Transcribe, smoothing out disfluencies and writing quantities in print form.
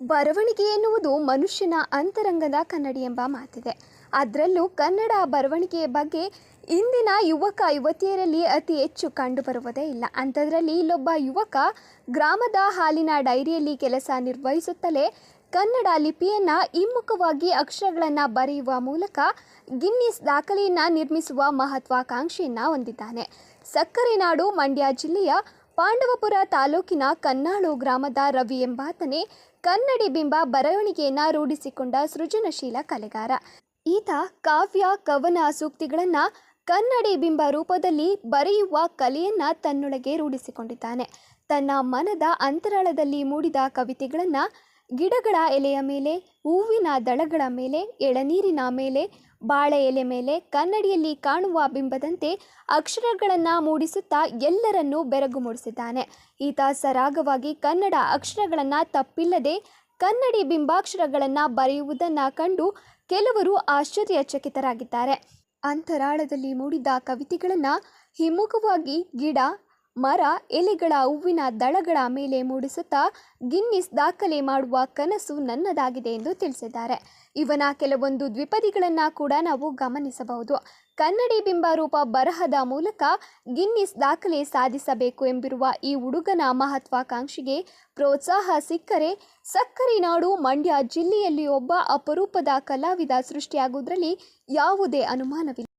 ಬರವಣಿಗೆ ಎನ್ನುವುದು ಮನುಷ್ಯನ ಅಂತರಂಗದ ಕನ್ನಡಿ ಎಂಬ ಮಾತಿದೆ. ಅದರಲ್ಲೂ ಕನ್ನಡ ಬರವಣಿಗೆಯ ಬಗ್ಗೆ ಇಂದಿನ ಯುವಕ ಯುವತಿಯರಲ್ಲಿ ಅತಿ ಹೆಚ್ಚು ಕಂಡುಬರುವುದೇ ಇಲ್ಲ. ಅಂಥದ್ರಲ್ಲಿ ಇಲ್ಲೊಬ್ಬ ಯುವಕ ಗ್ರಾಮದ ಹಾಲಿನ ಡೈರಿಯಲ್ಲಿ ಕೆಲಸ ನಿರ್ವಹಿಸುತ್ತಲೇ ಕನ್ನಡ ಲಿಪಿಯನ್ನು ಹಿಮ್ಮುಖವಾಗಿ ಅಕ್ಷರಗಳನ್ನು ಬರೆಯುವ ಮೂಲಕ ಗಿನ್ನಿಸ್ ದಾಖಲೆಯನ್ನು ನಿರ್ಮಿಸುವ ಮಹತ್ವಾಕಾಂಕ್ಷೆಯನ್ನು ಹೊಂದಿದ್ದಾನೆ. ಸಕ್ಕರೆ ನಾಡು ಮಂಡ್ಯ ಜಿಲ್ಲೆಯ ಪಾಂಡವಪುರ ತಾಲೂಕಿನ ಕನ್ನಾಳು ಗ್ರಾಮದ ರವಿ ಎಂಬಾತನೇ ಕನ್ನಡಿ ಬಿಂಬ ಬರವಣಿಗೆಯನ್ನು ರೂಢಿಸಿಕೊಂಡ ಸೃಜನಶೀಲ ಕಲೆಗಾರ. ಈತ ಕಾವ್ಯ, ಕವನ, ಸೂಕ್ತಿಗಳನ್ನು ಕನ್ನಡಿ ಬಿಂಬ ರೂಪದಲ್ಲಿ ಬರೆಯುವ ಕಲೆಯನ್ನು ತನ್ನೊಳಗೆ ರೂಢಿಸಿಕೊಂಡಿದ್ದಾನೆ. ತನ್ನ ಮನದ ಅಂತರಾಳದಲ್ಲಿ ಮೂಡಿದ ಕವಿತೆಗಳನ್ನು ಗಿಡಗಳ ಎಲೆಯ ಮೇಲೆ, ಹೂವಿನ ದಳಗಳ ಮೇಲೆ, ಎಳನೀರಿನ ಮೇಲೆ, ಬಾಳೆ ಎಲೆ ಮೇಲೆ ಕನ್ನಡಿಯಲ್ಲಿ ಕಾಣುವ ಬಿಂಬದಂತೆ ಅಕ್ಷರಗಳನ್ನು ಮೂಡಿಸುತ್ತಾ ಎಲ್ಲರನ್ನೂ ಬೆರಗು ಮೂಡಿಸಿದ್ದಾನೆ. ಈತ ಸರಾಗವಾಗಿ ಕನ್ನಡ ಅಕ್ಷರಗಳನ್ನು ತಪ್ಪಿಲ್ಲದೆ ಕನ್ನಡಿ ಬಿಂಬಾಕ್ಷರಗಳನ್ನು ಬರೆಯುವುದನ್ನು ಕಂಡು ಕೆಲವರು ಆಶ್ಚರ್ಯಚಕಿತರಾಗಿದ್ದಾರೆ. ಅಂತರಾಳದಲ್ಲಿ ಮೂಡಿದ ಕವಿತೆಗಳನ್ನು ಹಿಮ್ಮುಖವಾಗಿ ಗಿಡ, ಮರ, ಎಲೆಗಳ, ಹೂವಿನ ದಳಗಳ ಮೇಲೆ ಮೂಡಿಸುತ್ತಾ ಗಿನ್ನಿಸ್ ದಾಖಲೆ ಮಾಡುವ ಕನಸು ನನ್ನದಾಗಿದೆ ಎಂದು ತಿಳಿಸಿದ್ದಾರೆ. ಇವನ ಕೆಲವೊಂದು ದ್ವಿಪದಿಗಳನ್ನು ಕೂಡ ನಾವು ಗಮನಿಸಬಹುದು. ಕನ್ನಡಿ ಬಿಂಬ ರೂಪ ಬರಹದ ಮೂಲಕ ಗಿನ್ನಿಸ್ ದಾಖಲೆ ಸಾಧಿಸಬೇಕು ಎಂಬಿರುವ ಈ ಹುಡುಗನ ಮಹತ್ವಾಕಾಂಕ್ಷೆಗೆ ಪ್ರೋತ್ಸಾಹ ಸಿಕ್ಕರೆ ಸಕ್ಕರೆ ನಾಡು ಮಂಡ್ಯ ಜಿಲ್ಲೆಯಲ್ಲಿ ಒಬ್ಬ ಅಪರೂಪದ ಕಲಾವಿದ ಸೃಷ್ಟಿಯಾಗುವುದರಲ್ಲಿ ಯಾವುದೇ ಅನುಮಾನವಿಲ್ಲ.